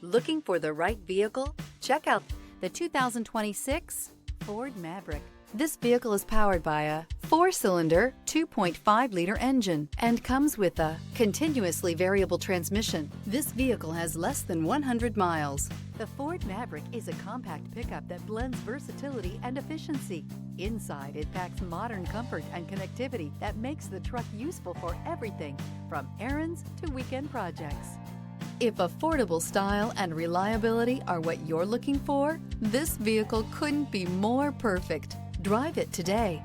Looking for the right vehicle? Check out the 2026 Ford Maverick. This vehicle is powered by a 4-cylinder, 2.5-liter engine and comes with a continuously variable transmission. This vehicle has less than 100 miles. The Ford Maverick is a compact pickup that blends versatility and efficiency. Inside, it packs modern comfort and connectivity that makes the truck useful for everything from errands to weekend projects. If affordable style and reliability are what you're looking for, this vehicle couldn't be more perfect. Drive it today.